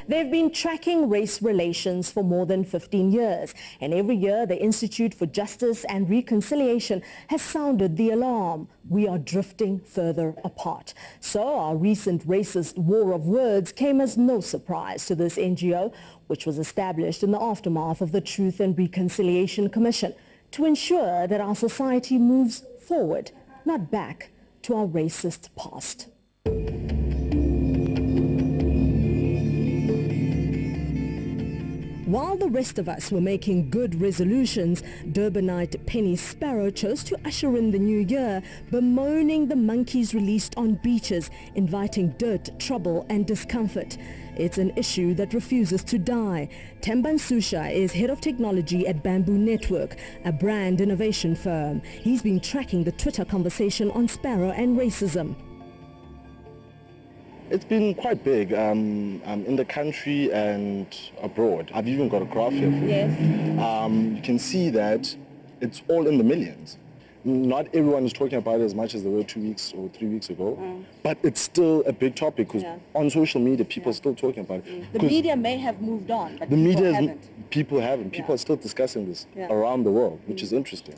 They've been tracking race relations for more than 15 years, and every year the Institute for Justice and Reconciliation has sounded the alarm. We are drifting further apart. So our recent racist war of words came as no surprise to this NGO, which was established in the aftermath of the Truth and Reconciliation Commission to ensure that our society moves forward, not back to our racist past. While the rest of us were making good resolutions, Durbanite Penny Sparrow chose to usher in the new year, bemoaning the monkeys released on beaches, inviting dirt, trouble and discomfort. It's an issue that refuses to die. Temban Susha is head of technology at Bamboo Network, a brand innovation firm. He's been tracking the Twitter conversation on Sparrow and racism. It's been quite big in the country and abroad. I've even got a graph here for you. Yes. You can see that it's all in the millions. Not everyone is talking about it as much as they were 2 weeks or 3 weeks ago, but it's still a big topic because on social media people are still talking about it. The media may have moved on, but people haven't. People are still discussing this around the world, which is interesting.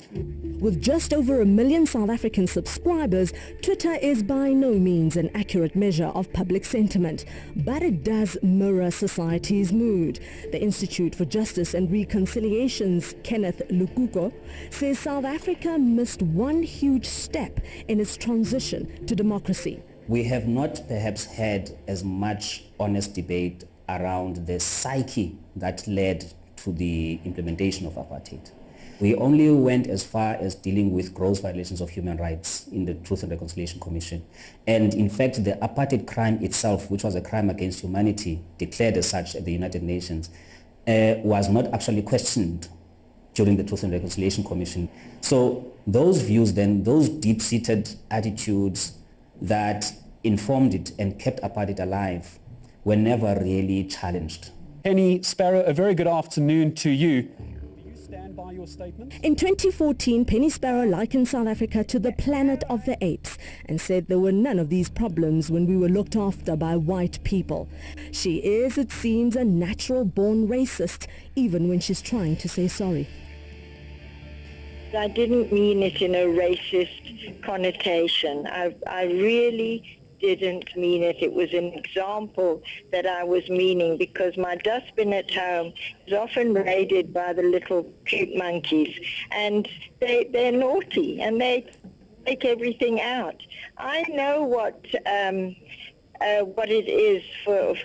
With just over 1 million South African subscribers, Twitter is by no means an accurate measure of public sentiment, but it does mirror society's mood. The Institute for Justice and Reconciliation's Kenneth Lukuko says South Africa missed one huge step in its transition to democracy. We have not perhaps had as much honest debate around the psyche that led to the implementation of apartheid. We only went as far as dealing with gross violations of human rights in the Truth and Reconciliation Commission. And in fact, the apartheid crime itself, which was a crime against humanity, declared as such at the United Nations, was not actually questioned during the Truth and Reconciliation Commission. So those views then, those deep-seated attitudes that informed it and kept apartheid alive were never really challenged. Penny Sparrow, a very good afternoon to you. Do you stand by your statement? In 2014, Penny Sparrow likened South Africa to the planet of the apes and said there were none of these problems when we were looked after by white people. She is, it seems, a natural-born racist, even when she's trying to say sorry. I didn't mean it in a racist connotation. I really didn't mean it. It was an example that I was meaning, because my dustbin at home is often raided by the little cute monkeys, and they're naughty and they take everything out. I know what it is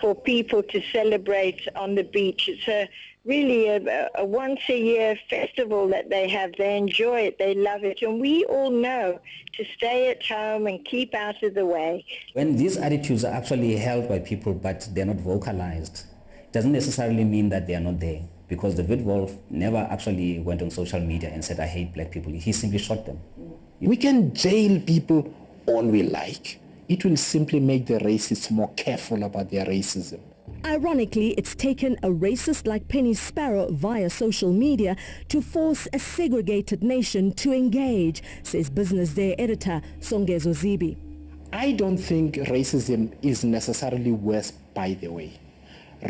for people to celebrate on the beach. It's really a once-a-year festival that they have. They enjoy it, they love it, and we all know to stay at home and keep out of the way. When these attitudes are actually held by people but they're not vocalized, it doesn't necessarily mean that they are not there, because the Witwolf never actually went on social media and said, I hate black people. He simply shot them. We can jail people all we like. It will simply make the racists more careful about their racism. Ironically, it's taken a racist like Penny Sparrow via social media to force a segregated nation to engage, says Business Day editor Songezo Zibi. I don't think racism is necessarily worse, by the way.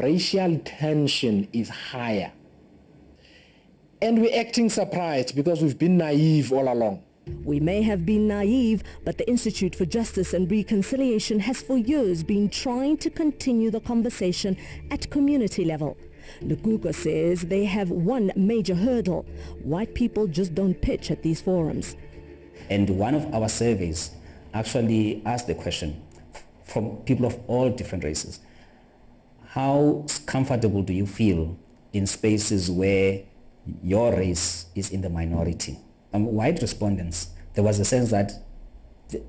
Racial tension is higher. And we're acting surprised because we've been naive all along. We may have been naive, but the Institute for Justice and Reconciliation has for years been trying to continue the conversation at community level. Lukuko says they have one major hurdle. White people just don't pitch at these forums. And one of our surveys actually asked the question from people of all different races: how comfortable do you feel in spaces where your race is in the minority? White respondents, there was a sense that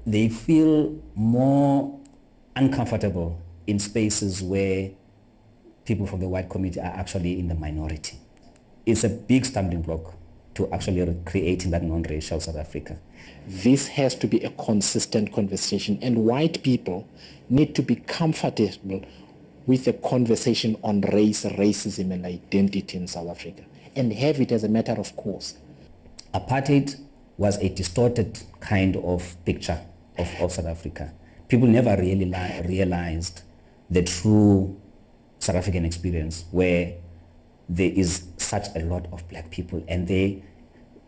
they feel more uncomfortable in spaces where people from the white community are actually in the minority. It's a big stumbling block to actually creating that non-racial South Africa. This has to be a consistent conversation, and white people need to be comfortable with a conversation on race, racism and identity in South Africa, and have it as a matter of course. Apartheid was a distorted kind of picture of South Africa. People never really realized the true South African experience where there is such a lot of black people, and they,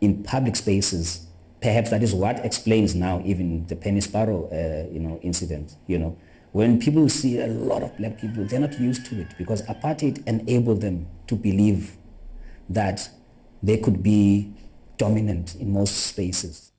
in public spaces, perhaps that is what explains now even the Penny Sparrow, incident. When people see a lot of black people, they're not used to it because apartheid enabled them to believe that they could be dominant in most spaces.